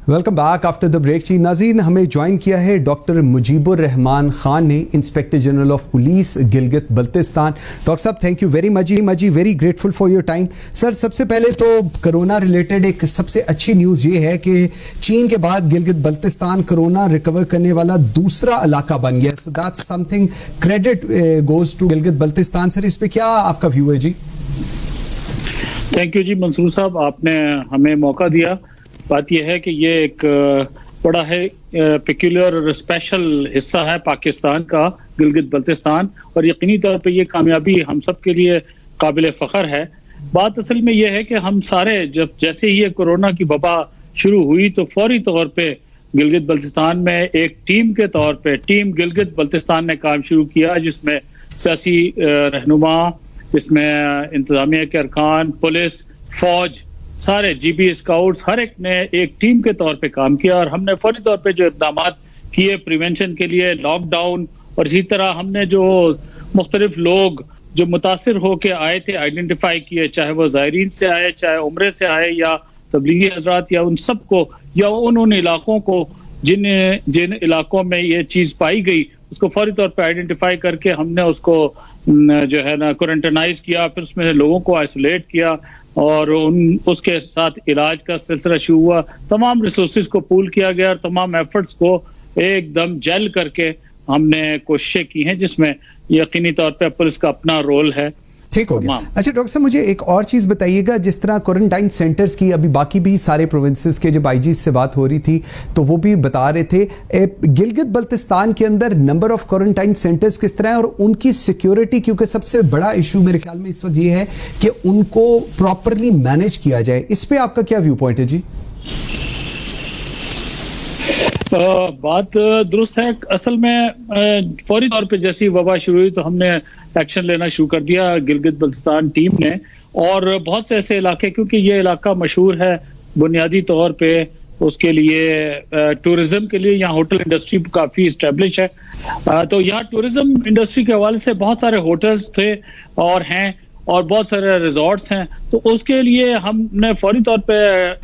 Welcome back after the break. जी नाज़रीन, हमें ज्वाइन किया है डॉक्टर मुजीबुर रहमान खान ने, inspector general of police Gilgit Baltistan. Doctor साहब, थैंक यू वेरी मच जी, very grateful for your time. Sir, सबसे पहले तो कोरोना रिलेटेड एक सबसे अच्छी न्यूज़ ये है कि चीन के बाद गिलगित बल्तिस्तान कोरोना रिकवर करने वाला दूसरा इलाका बन गया। So that's something, credit goes to Gilgit Baltistan. Sir, इस पर क्या आपका व्यू है जी? थैंक यू जी मंसूर साहब, आपने हमें मौका दिया। बात यह है कि ये एक बड़ा है पेक्यूलर और स्पेशल हिस्सा है पाकिस्तान का, गिलगित बल्तिस्तान, और यकीनी तौर पे ये कामयाबी हम सब के लिए काबिल फ़ख्र है। बात असल में ये है कि हम सारे जैसे ही ये कोरोना की वबा शुरू हुई तो फौरी तौर पे गिलगित बल्तिस्तान में एक टीम के तौर पे टीम गिलगित बल्तिस्तान ने काम शुरू किया, जिसमें सियासी रहनुमा, जिसमें इंतजामिया के अरकान, पुलिस, फौज, सारे जीबी स्काउट्स, हर एक ने एक टीम के तौर पे काम किया। और हमने फौरी तौर पे जो इक़दाम किए प्रिवेंशन के लिए, लॉकडाउन, और इसी तरह हमने जो मुख्तलिफ लोग जो मुतासिर होके आए थे आइडेंटिफाई किए, चाहे वो ज़ायरीन से आए, चाहे उम्रे से आए, या तबलीगी हजरात, या उन सबको, या उन इलाकों को जिन इलाकों में ये चीज़ पाई गई, उसको फौरी तौर पे आइडेंटिफाई करके हमने उसको जो है ना क्वारंटाइनाइज किया, फिर उसमें लोगों को आइसोलेट किया और उसके साथ इलाज का सिलसिला शुरू हुआ। तमाम रिसोर्सेज को पूल किया गया और तमाम एफर्ट्स को एकदम जेल करके हमने कोशिशें की हैं, जिसमें यकीनी तौर पे पुलिस का अपना रोल है। ठीक हो गया। अच्छा डॉक्टर साहब, मुझे एक और चीज बताइएगा, जिस तरह क्वारंटाइन सेंटर्स की अभी बाकी भी सारे प्रोविंसेस के जब आईजी से बात हो रही थी तो वो भी बता रहे थे, गिलगित बल्तिस्तान के अंदर नंबर ऑफ क्वारंटाइन सेंटर्स किस तरह है और उनकी सिक्योरिटी, क्योंकि सबसे बड़ा इशू मेरे ख्याल में इस वक्त ये है कि उनको प्रॉपरली मैनेज किया जाए। इस पे आपका क्या व्यू पॉइंट है जी? बात दुरुस्त है। असल में फौरी तौर पे जैसी वबा शुरू हुई तो हमने एक्शन लेना शुरू कर दिया गिलगित बल्तिस्तान टीम ने, और बहुत से ऐसे इलाके, क्योंकि ये इलाका मशहूर है बुनियादी तौर पे उसके लिए, टूरिज्म के लिए, यहाँ होटल इंडस्ट्री काफ़ी इस्टेब्लिश है, तो यहाँ टूरिज्म इंडस्ट्री के हवाले से बहुत सारे होटल्स थे और हैं, और बहुत सारे रिजॉर्ट्स हैं। तो उसके लिए हमने फौरी तौर पे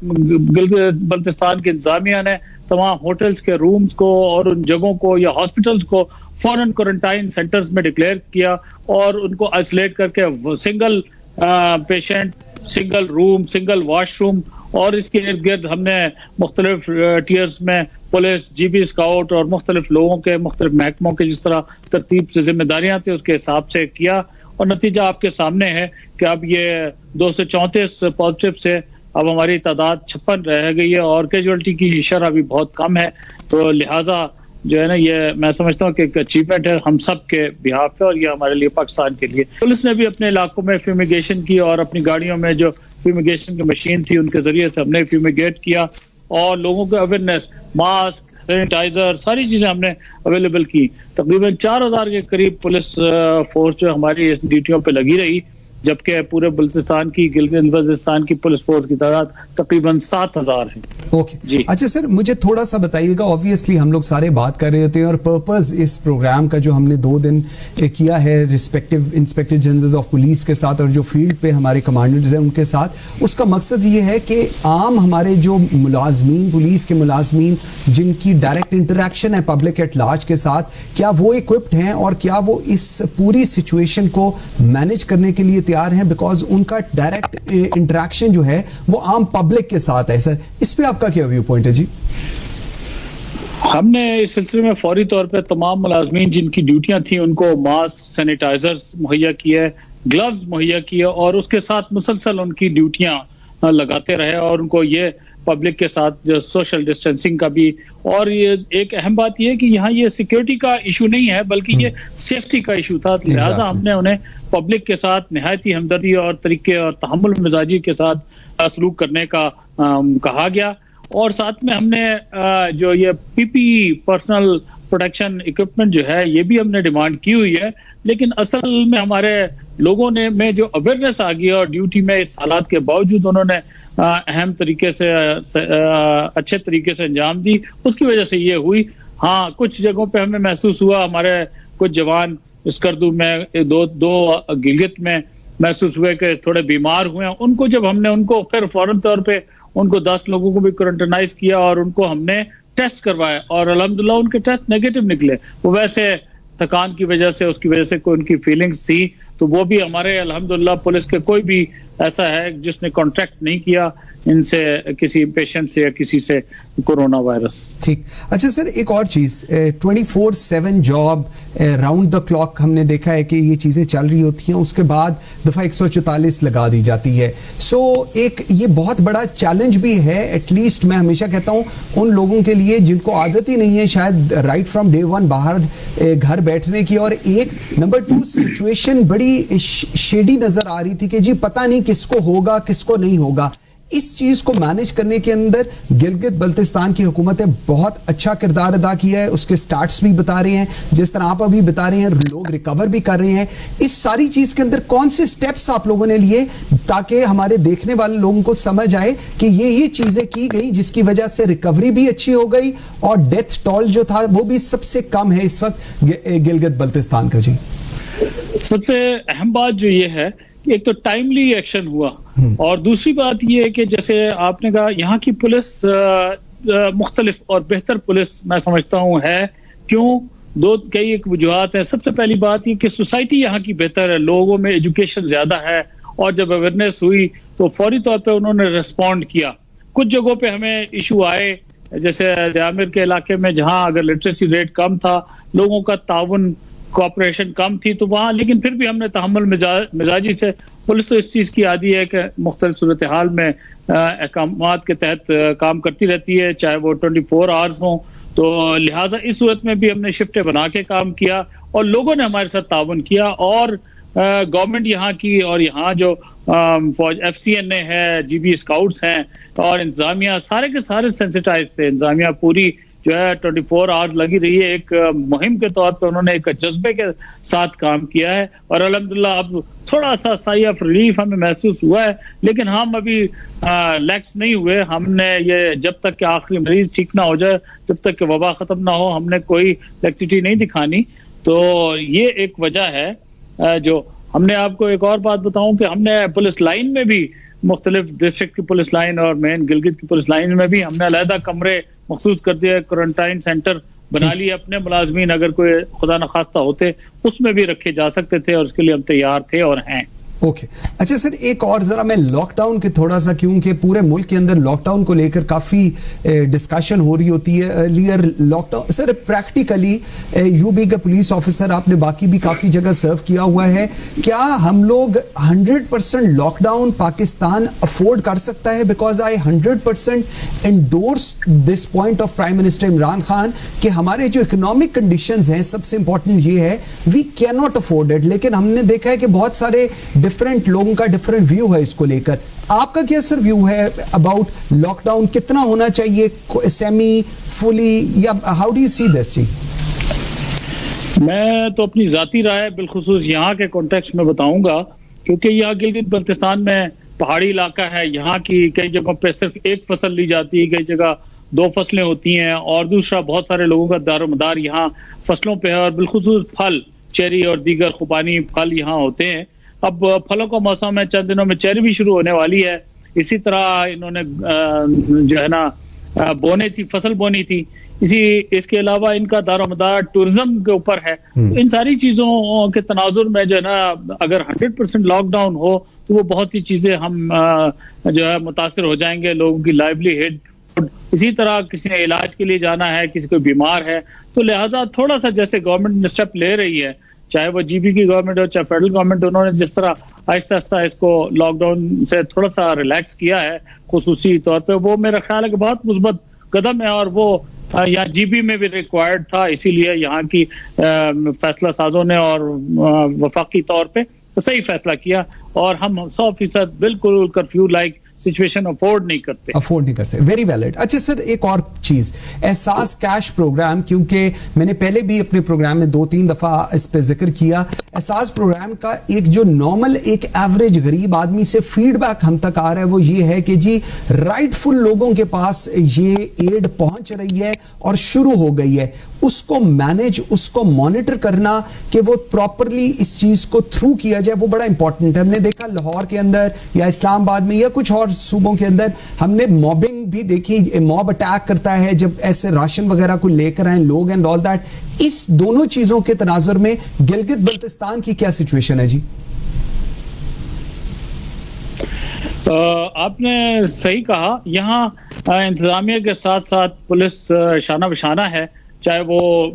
गिलगित बल्तिस्तान की इंतजामिया ने तमाम होटल्स के रूम्स को और उन जगहों को या हॉस्पिटल्स को फौरन क्वारंटाइन सेंटर्स में डिक्लेयर किया और उनको आइसोलेट करके single patient, single room, single washroom, और इसके इर्द गिर्द हमने मुख्तलिफ टीयर्स में पुलिस, जीबी स्काउट और मुख्तलिफ लोगों के, मुख्तलिफ महकमों के जिस तरह तरतीब से जिम्मेदारियां थी उसके हिसाब से किया, और नतीजा आपके सामने है कि अब ये 234 पॉजिटिव से अब हमारी तादाद 56 रह गई है और कैजुअलिटी की शरह भी बहुत कम है। तो लिहाजा जो है ना, ये मैं समझता हूँ कि एक अचीवमेंट है हम सब के बिहाफ पे, और ये हमारे लिए, पाकिस्तान के लिए। पुलिस ने भी अपने इलाकों में फ्यूमिगेशन की और अपनी गाड़ियों में जो फ्यूमिगेशन की मशीन थी उनके जरिए से हमने फ्यूमिगेट किया, और लोगों को अवेयरनेस, मास्क, सैनिटाइजर, सारी चीजें हमने अवेलेबल की। तकरीबन 4000 के करीब पुलिस फोर्स जो हमारी इस ड्यूटियों पे लगी रही, जबकि पूरे बल्तिस्तान की, गिलगित बल्तिस्तान की पुलिस फोर्स की तादाद तकरीबन 7000 है। ओके जी। अच्छा सर, मुझे थोड़ा सा बताइएगा, ऑब्वियसली हम लोग सारे बात कर रहे होते हैं और पर्पस इस प्रोग्राम का जो हमने 2 दिन किया है respective inspector general of police के साथ और जो फील्ड पे हमारे कमांडर्स हैं उनके साथ, उसका मकसद ये है कि आम हमारे जो मुलाजमीन, पुलिस के मुलाजमीन जिनकी डायरेक्ट इंटरेक्शन है पब्लिक एट लार्ज के साथ, क्या वो इक्विप्ड हैं और क्या वो इस पूरी सिचुएशन को मैनेज करने के लिए तैयार हैं, बिकॉज उनका डायरेक्ट इंटरेक्शन जो है वो आम पब्लिक के साथ है। सर, इस पे आपका क्या व्यू पॉइंट है जी? हमने इस सिलसिले में फौरी तौर पे तमाम मुलाजमीन जिनकी ड्यूटियां थी उनको मास्क, सैनिटाइजर्स मुहैया किए, ग्लव्स मुहैया किए, और उसके साथ मुसलसल उनकी ड्यूटियां लगाते रहे, और उनको ये पब्लिक के साथ जो सोशल डिस्टेंसिंग का भी, और ये एक अहम बात यह है कि यहाँ ये सिक्योरिटी का इशू नहीं है बल्कि ये सेफ्टी का इशू था। लिहाजा हमने उन्हें पब्लिक के साथ निहायत ही हमदर्दी और तरीके और तहम्मुल मिजाजी के साथ सलूक करने का कहा गया, और साथ में हमने जो ये पीपी पर्सनल प्रोटेक्शन इक्विपमेंट जो है ये भी हमने डिमांड की हुई है, लेकिन असल में हमारे लोगों ने में जो अवेयरनेस आ गई और ड्यूटी में इस हालात के बावजूद उन्होंने अहम तरीके से, अच्छे तरीके से अंजाम दी, उसकी वजह से ये हुई। हाँ, कुछ जगहों पे हमें महसूस हुआ, हमारे कुछ जवान स्कर्दू में, दो गिलगित में महसूस हुए कि थोड़े बीमार हुए हैं, उनको जब हमने उनको फिर फौरन तौर पे उनको 10 लोगों को भी क्वारंटाइनाइज किया और उनको हमने टेस्ट करवाया और अल्हम्दुलिल्लाह उनके टेस्ट नेगेटिव निकले। वो वैसे थकान की वजह से, उसकी वजह से कोई उनकी फीलिंग्स थी, तो वो भी हमारे अल्हम्दुलिल्लाह पुलिस के कोई भी ऐसा है जिसने कॉन्ट्रैक्ट नहीं किया इनसे, किसी पेशेंट से या किसी से कोरोना वायरस। ठीक। अच्छा सर, एक और चीज, 24/7 जॉब, राउंड द क्लॉक हमने देखा है कि ये चीजें चल रही होती हैं, उसके बाद दफा 144 लगा दी जाती है। सो एक ये बहुत बड़ा चैलेंज भी है, एटलीस्ट मैं हमेशा कहता हूं उन लोगों के लिए जिनको आदत ही नहीं है शायद राइट फ्रॉम डे वन बाहर घर बैठने की। और एक नंबर 2 सिचुएशन बड़ी शेडी नजर आ रही थी कि जी पता नहीं किसको होगा किसको नहीं होगा। इस चीज को मैनेज करने के अंदर गिलगित बल्तिस्तान की हुकूमत ने बहुत अच्छा किरदार अदा किया है। उसके स्टार्ट्स भी बता रहे हैं, जिस तरह आप अभी बता रहे हैं, लोग रिकवर भी कर रहे हैं। इस सारी चीज के अंदर कौन से स्टेप्स आप लोगों ने लिए ताकि हमारे देखने वाले लोगों को समझ आए कि ये चीजें की गई जिसकी वजह से रिकवरी भी अच्छी हो गई और डेथ टॉल जो था वो भी सबसे कम है इस वक्त गिलगित बल्तिस्तान का? जी, सबसे अहम बात जो ये है, एक तो टाइमली एक्शन हुआ और दूसरी बात ये है कि जैसे आपने कहा यहाँ की पुलिस मुख्तलिफ और बेहतर पुलिस मैं समझता हूँ है। क्यों? कई एक वजूहत है। सबसे पहली बात ये कि सोसाइटी यहाँ की बेहतर है, लोगों में एजुकेशन ज्यादा है और जब अवेयरनेस हुई तो फौरी तौर पे उन्होंने रिस्पॉन्ड किया। कुछ जगहों पे हमें इशू आए, जैसे आमिर के इलाके में जहाँ अगर लिटरेसी रेट कम था, लोगों का ताउन कोऑपरेशन कम थी, तो वहाँ लेकिन फिर भी हमने तहम्मुल मिजाजी से, पुलिस तो इस चीज़ की आदी है कि मुख्तलिफ सूरत हाल में अहकामात के तहत काम करती रहती है, चाहे वो 24 आवर्स हों। तो लिहाजा इस सूरत में भी हमने शिफ्टें बना के काम किया और लोगों ने हमारे साथ ताउन किया और गवर्नमेंट यहाँ की और यहाँ जो फौज FCNA है, GB स्काउट्स हैं और इंतजामिया सारे के सारे सेंसिटाइज थे। इंतजामिया पूरी जो है 24 आवर्स लगी रही है। एक मुहिम के तौर पे उन्होंने एक जज्बे के साथ काम किया है और अल्हम्दुलिल्लाह अब थोड़ा सा साई ऑफ रिलीफ हमें महसूस हुआ है, लेकिन हम अभी लैक्स नहीं हुए। हमने ये जब तक कि आखिरी मरीज ठीक ना हो जाए, जब तक कि वबा खत्म ना हो, हमने कोई लैक्सिटी नहीं दिखानी। तो ये एक वजह है जो हमने। आपको एक और बात बताऊं कि हमने पुलिस लाइन में भी, मुख्तलिफ डिस्ट्रिक्ट की पुलिस लाइन और मेन गिलगित की पुलिस लाइन में भी हमने अलहदा कमरे मखसूस कर दिया, क्वारंटाइन सेंटर बना लिए। अपने मुलाजमीन अगर कोई खुदा न खास्ता होते उसमें भी रखे जा सकते थे और उसके लिए हम तैयार थे और हैं। ओके। अच्छा सर, एक और जरा मैं लॉकडाउन के थोड़ा सा, क्योंकि पूरे मुल्क के अंदर लॉकडाउन को लेकर काफी डिस्कशन हो रही होती है। Earlier lockdown sir, practically you being a police officer आपने बाकी भी काफी जगह सर्व किया हुआ है, क्या हम लोग 100% लॉकडाउन पाकिस्तान अफोर्ड कर सकता है? Because I 100% endorse this point of prime minister Imran Khan कि हमारे जो इकोनॉमिक कंडीशंस हैं, सबसे इंपॉर्टेंट ये है we can not afford it. लेकिन हमने देखा है कि बहुत सारे डिफरेंट लोगों का डिफरेंट व्यू है इसको लेकर। आपका क्या सर व्यू है अबाउट लॉकडाउन? कितना होना चाहिए, सेमी, फुली, या how do you see this? जी, मैं तो अपनी जाती राय बिलखुसूस यहाँ के कॉन्टेक्स्ट में बताऊंगा, क्योंकि यहाँ गिलगित बल्तिस्तान में पहाड़ी इलाका है। यहाँ की कई जगहों पे सिर्फ एक फसल ली जाती है, कई जगह 2 फसलें होती हैं और दूसरा बहुत सारे लोगों का दारोमदार यहाँ फसलों पे है और बिलखुसूस फल, चेरी और दीगर खुबानी फल यहाँ होते हैं। अब फलों का मौसम है, चंद दिनों में चेरी भी शुरू होने वाली है। इसी तरह इन्होंने जो है ना फसल बोनी थी। इसके अलावा इनका दारोमदार टूरिज्म के ऊपर है। तो इन सारी चीजों के तनाजुर में जो है ना, अगर 100% लॉकडाउन हो तो वो बहुत सी चीजें हम जो है मुतासिर हो जाएंगे, लोगों की लाइवलीहुड। इसी तरह किसी ने इलाज के लिए जाना है, किसी को बीमार है, तो लिहाजा थोड़ा सा जैसे गवर्नमेंट स्टेप ले रही है, चाहे वो GB की गवर्नमेंट हो चाहे फेडरल गवर्नमेंट, उन्होंने जिस तरह आहिस्ता आहिस्ता इसको लॉकडाउन से थोड़ा सा रिलैक्स किया है खुसूसी तौर पे, वो मेरा ख्याल है कि बहुत मुस्बत कदम है और वो यहाँ GB में भी रिक्वायर्ड था। इसीलिए यहाँ की फैसला साजों ने और वफाकी तौर पे तो सही फैसला किया और हम 100% बिल्कुल कर्फ्यू लाइक सिचुएशन अफोर्ड नहीं कर सकते। Very valid. अच्छा सर, एक और चीज, एहसास कैश प्रोग्राम, क्योंकि मैंने पहले भी अपने प्रोग्राम में 2-3 दफा इस पे जिक्र किया। एहसास प्रोग्राम का एक जो नॉर्मल एक एवरेज गरीब आदमी से फीडबैक हम तक आ रहा है वो ये है कि जी राइटफुल लोगों के पास ये एड पहुंच रही है और शुरू हो गई है। उसको मैनेज, उसको मॉनिटर करना कि वो प्रॉपरली इस चीज को थ्रू किया जाए, वो बड़ा इंपॉर्टेंट है। हमने देखा लाहौर के अंदर या इस्लामाबाद में या कुछ और सूबों के अंदर हमने मॉबिंग भी देखी, मॉब अटैक करता है जब ऐसे राशन वगैरह को लेकर आए लोग एंड ऑल दैट। इस दोनों चीजों के तनाजुर में गिलगित बल्तिस्तान की क्या सिचुएशन है जी? आपने सही कहा, यहाँ इंतजामिया के साथ साथ पुलिस शाना बशाना है, चाहे वो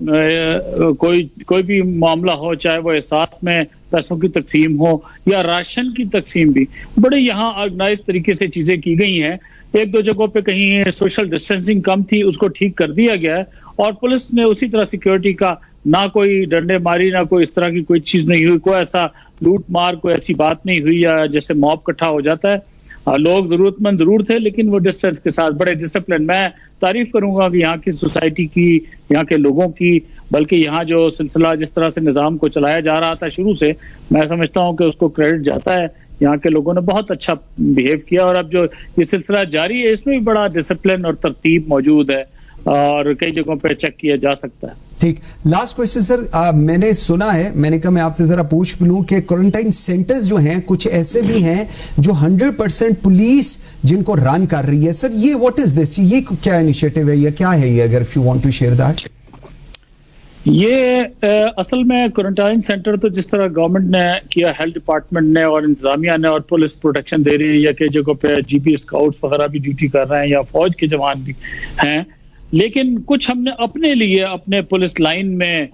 कोई भी मामला हो, चाहे वो साथ में पैसों की तकसीम हो या राशन की तकसीम भी बड़े यहाँ ऑर्गेनाइज तरीके से चीजें की गई हैं। एक दो जगहों पे कहीं सोशल डिस्टेंसिंग कम थी, उसको ठीक कर दिया गया है और पुलिस ने उसी तरह सिक्योरिटी का ना कोई डंडे मारी, ना कोई इस तरह की कोई चीज नहीं हुई, कोई ऐसा लूट मार, कोई ऐसी बात नहीं हुई या जैसे मॉब इकट्ठा हो जाता है। लोग जरूरतमंद जरूर थे लेकिन वो डिस्टेंस के साथ बड़े डिसिप्लिन। मैं तारीफ करूंगा कि यहाँ की सोसाइटी की, यहाँ के लोगों की, बल्कि यहाँ जो सिलसिला जिस तरह से निज़ाम को चलाया जा रहा था शुरू से, मैं समझता हूँ कि उसको क्रेडिट जाता है। यहाँ के लोगों ने बहुत अच्छा बिहेव किया और अब जो ये सिलसिला जारी है इसमें भी बड़ा डिसिप्लिन और तरतीब मौजूद है और कई जगहों पे चेक किया जा सकता है। ठीक, लास्ट क्वेश्चन सर, मैंने सुना है, मैंने कहा मैं आपसे जरा पूछ लूं कि क्वारंटाइन सेंटर्स जो हैं कुछ ऐसे भी हैं जो 100% पुलिस जिनको रन कर रही है। सर ये व्हाट इज दिस, ये क्या इनिशिएटिव है या क्या है ये, अगर if you want to share that? ये असल में क्वारंटाइन सेंटर तो जिस तरह गवर्नमेंट ने किया, हेल्थ डिपार्टमेंट ने और इंतजामिया ने और पुलिस प्रोटेक्शन दे रही है, या कई जगहों पे जीपी स्काउट्स वगैरह भी ड्यूटी कर रहे हैं या फौज के जवान भी हैं, लेकिन कुछ हमने अपने लिए अपने पुलिस लाइन में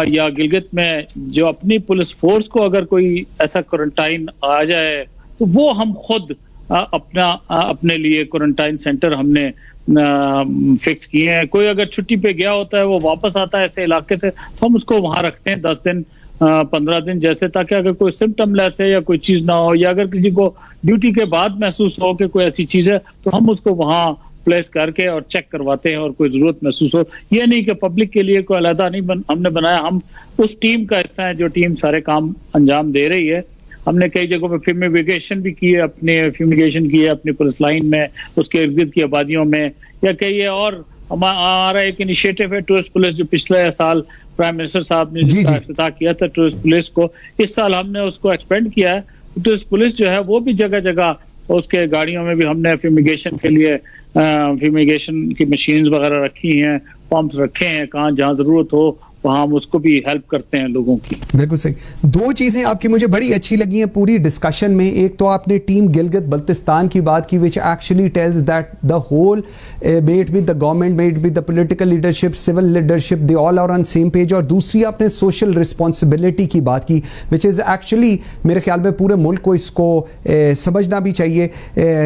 या गिलगित में जो अपनी पुलिस फोर्स को अगर कोई ऐसा क्वारंटाइन आ जाए तो वो हम खुद अपने लिए क्वारंटाइन सेंटर हमने फिक्स किए हैं। कोई अगर छुट्टी पे गया होता है, वो वापस आता है ऐसे इलाके से, तो हम उसको वहां रखते हैं 10 दिन 15 दिन जैसे, ताकि अगर कोई सिम्टम लेस है या कोई चीज ना हो, या अगर किसी को ड्यूटी के बाद महसूस हो कि कोई ऐसी चीज है तो हम उसको वहां प्लेस करके और चेक करवाते हैं और कोई जरूरत महसूस हो। ये नहीं कि पब्लिक के लिए कोई अलहदा नहीं हमने बनाया, हम उस टीम का हिस्सा है जो टीम सारे काम अंजाम दे रही है। हमने कई जगहों पे फ्यूमिगेशन भी की है, अपनी पुलिस लाइन में, उसके इर्द गिर्द की आबादियों में, या कई और हमारा एक इनिशिएटिव है टूरिस्ट पुलिस जो पिछले साल प्राइम मिनिस्टर साहब ने इफ्तिताह किया था टूरिस्ट पुलिस को, इस साल हमने उसको एक्सपेंड किया है। टूरिस्ट पुलिस जो है वो भी जगह जगह उसके गाड़ियों में भी हमने फ्यूमिगेशन के लिए फ्यूमिगेशन की मशीन्स वगैरह रखी हैं, पंप्स रखे हैं, कहाँ जहाँ जरूरत हो वहाँ हम उसको भी हेल्प करते हैं लोगों की। बिल्कुल सही। दो चीजें आपकी मुझे बड़ी अच्छी लगी हैं पूरी डिस्कशन में। एक तो आपने टीम गिलगित बल्तिस्तान की बात की, which actually tells that the whole, may it be the government, may it be the political leadership, civil leadership, they all are on same page. और दूसरी आपने सोशल रिस्पॉन्सिबिलिटी की बात की, विच इज एक्चुअली मेरे ख्याल में पूरे मुल्क को इसको समझना भी चाहिए।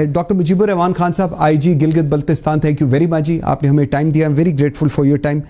डॉक्टर मुजीबुर रहमान खान साहब, IG Gilgit Baltistan, thank you very much जी, आपने हमें टाइम दिया, I am very grateful for your time.